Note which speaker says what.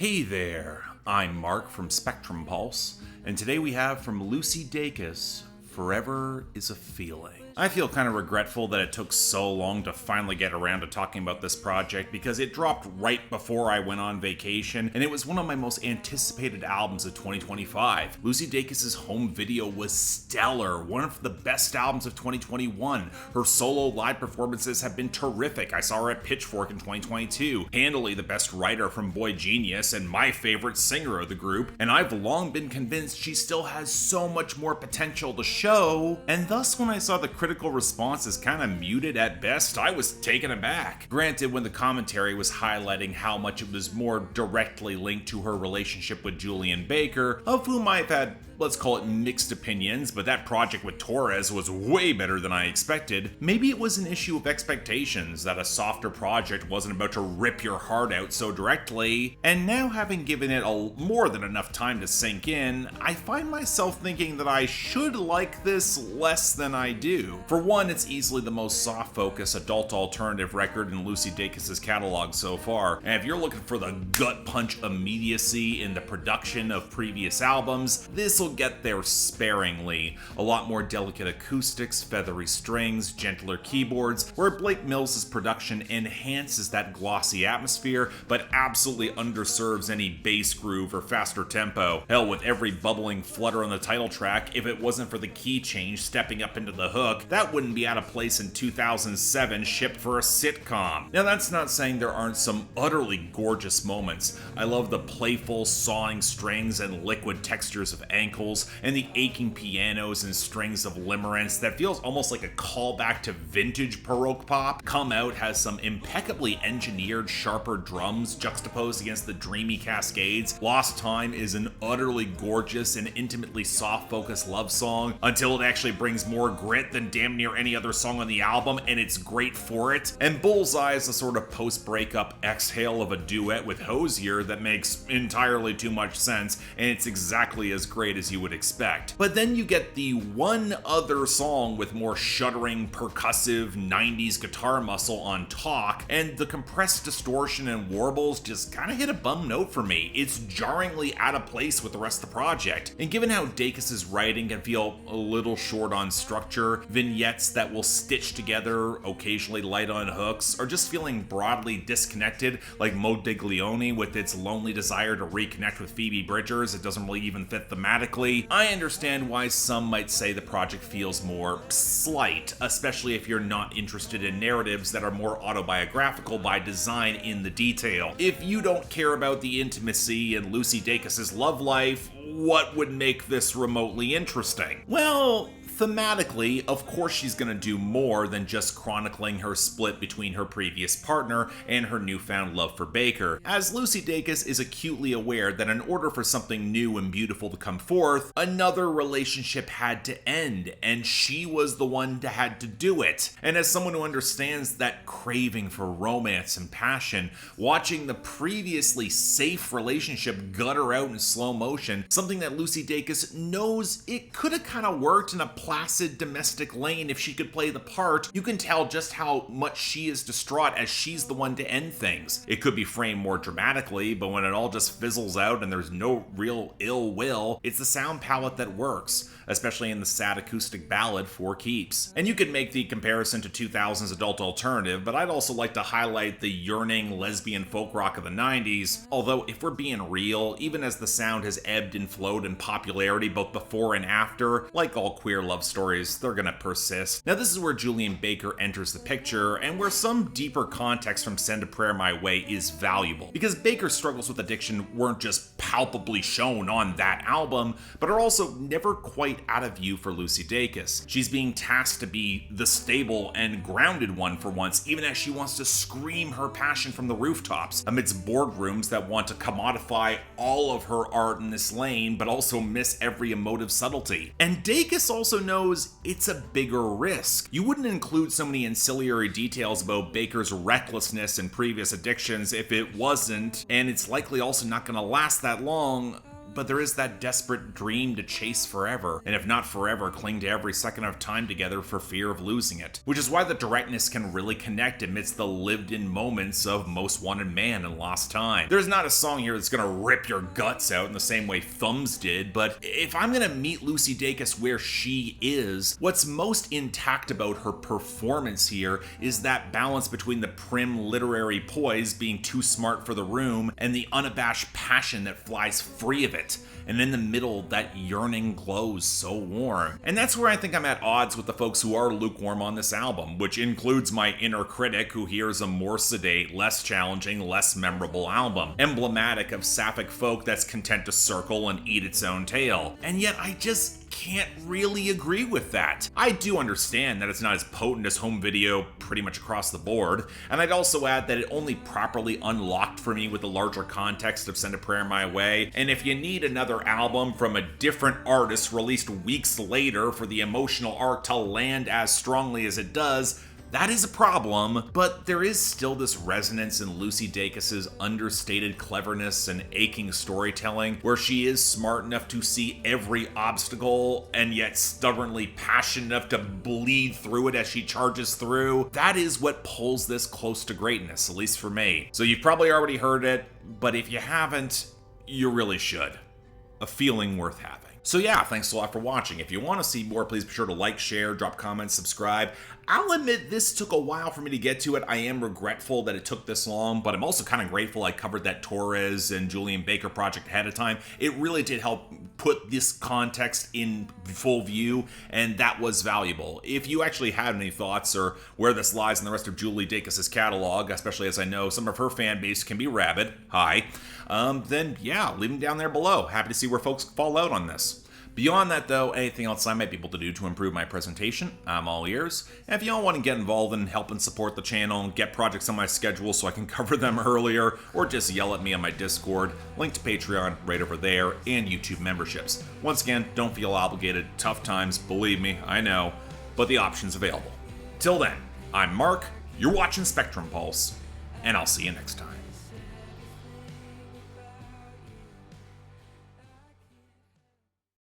Speaker 1: Hey there, I'm Mark from Spectrum Pulse, and today we have from Lucy Dacus, Forever is a Feeling. I feel kind of regretful that it took so long to finally get around to talking about this project because it dropped right before I went on vacation, and it was one of my most anticipated albums of 2025. Lucy Dacus' home video was stellar, one of the best albums of 2021. Her solo live performances have been terrific. I saw her at Pitchfork in 2022, handily the best writer from Boy Genius and my favorite singer of the group, and I've long been convinced she still has so much more potential to show, and thus when I saw the critical response is kind of muted at best, I was taken aback. Granted, when the commentary was highlighting how much it was more directly linked to her relationship with Julian Baker, of whom I've had, let's call it, mixed opinions, but that project with Torres was way better than I expected. Maybe it was an issue of expectations, that a softer project wasn't about to rip your heart out so directly, and now having given it more than enough time to sink in, I find myself thinking that I should like this less than I do. For one, it's easily the most soft-focused adult alternative record in Lucy Dacus' catalog so far, and if you're looking for the gut-punch immediacy in the production of previous albums, this will get there sparingly. A lot more delicate acoustics, feathery strings, gentler keyboards, where Blake Mills' production enhances that glossy atmosphere, but absolutely underserves any bass groove or faster tempo. Hell, with every bubbling flutter on the title track, if it wasn't for the key change stepping up into the hook, that wouldn't be out of place in 2007, shipped for a sitcom. Now that's not saying there aren't some utterly gorgeous moments. I love the playful sawing strings and liquid textures of ankles, and the aching pianos and strings of Limerence that feels almost like a callback to vintage Baroque pop. Come Out has some impeccably engineered sharper drums juxtaposed against the dreamy cascades. Lost Time is an utterly gorgeous and intimately soft-focused love song, until it actually brings more grit than damn near any other song on the album, and it's great for it. And Bullseye is a sort of post-breakup exhale of a duet with Hozier that makes entirely too much sense, and it's exactly as great as you would expect. But then you get the one other song with more shuddering, percussive 90s guitar muscle on Talk, and the compressed distortion and warbles just kind of hit a bum note for me. It's jarringly out of place with the rest of the project. And given how Dacus' writing can feel a little short on structure, vignettes that will stitch together, occasionally light on hooks, or just feeling broadly disconnected, like Modigliani with its lonely desire to reconnect with Phoebe Bridgers, it doesn't really even fit thematically. I understand why some might say the project feels more slight, especially if you're not interested in narratives that are more autobiographical by design in the detail. If you don't care about the intimacy in Lucy Dacus' love life, what would make this remotely interesting? Well, thematically, of course she's gonna do more than just chronicling her split between her previous partner and her newfound love for Baker, as Lucy Dacus is acutely aware that in order for something new and beautiful to come forth, another relationship had to end, and she was the one that had to do it. And as someone who understands that craving for romance and passion, watching the previously safe relationship gutter out in slow motion, something that Lucy Dacus knows it could have kind of worked in a placid domestic lane if she could play the part, you can tell just how much she is distraught as she's the one to end things. It could be framed more dramatically, but when it all just fizzles out and there's no real ill will, it's the sound palette that works, especially in the sad acoustic ballad Four Keeps. And you could make the comparison to 2000's adult alternative, but I'd also like to highlight the yearning lesbian folk rock of the 90s, although if we're being real, even as the sound has ebbed and flowed in popularity both before and after, like all queer love stories, they're gonna persist. Now this is where Julian Baker enters the picture, and where some deeper context from Send a Prayer My Way is valuable, because Baker's struggles with addiction weren't just palpably shown on that album, but are also never quite out of view for Lucy Dacus. She's being tasked to be the stable and grounded one for once, even as she wants to scream her passion from the rooftops, amidst boardrooms that want to commodify all of her art in this lane, but also miss every emotive subtlety. And Dacus also knows it's a bigger risk. You wouldn't include so many ancillary details about Baker's recklessness and previous addictions if it wasn't, and it's likely also not going to last that long, but there is that desperate dream to chase forever, and if not forever, cling to every second of time together for fear of losing it. Which is why the directness can really connect amidst the lived-in moments of Most Wanted Man and Lost Time. There's not a song here that's gonna rip your guts out in the same way Thumbs did, but if I'm gonna meet Lucy Dacus where she is, what's most intact about her performance here is that balance between the prim literary poise being too smart for the room and the unabashed passion that flies free of it. And in the middle, that yearning glows so warm. And that's where I think I'm at odds with the folks who are lukewarm on this album, which includes my inner critic who hears a more sedate, less challenging, less memorable album, emblematic of sapphic folk that's content to circle and eat its own tail. And yet I just can't really agree with that. I do understand that it's not as potent as home video pretty much across the board, and I'd also add that it only properly unlocked for me with the larger context of Send a Prayer My Way, and if you need another album from a different artist released weeks later for the emotional arc to land as strongly as it does, that is a problem, but there is still this resonance in Lucy Dacus's understated cleverness and aching storytelling, where she is smart enough to see every obstacle and yet stubbornly passionate enough to bleed through it as she charges through. That is what pulls this close to greatness, at least for me. So you've probably already heard it, but if you haven't, you really should. A feeling worth having. So yeah, thanks a lot for watching. If you want to see more, please be sure to like, share, drop comments, subscribe. I'll admit this took a while for me to get to it. I am regretful that it took this long, but I'm also kind of grateful I covered that Torres and Julian Baker project ahead of time. It really did help put this context in full view, and that was valuable. If you actually had any thoughts or where this lies in the rest of Julie Dacus's catalog, especially as I know some of her fan base can be rabid, then yeah, leave them down there below. Happy to see where folks fall out on this. Beyond that though, anything else I might be able to do to improve my presentation, I'm all ears. And if you all want to get involved and help and support the channel and get projects on my schedule so I can cover them earlier, or just yell at me on my Discord, link to Patreon right over there, and YouTube memberships. Once again, don't feel obligated. Tough times, believe me, I know, but the option's available. Till then, I'm Mark, you're watching Spectrum Pulse, and I'll see you next time.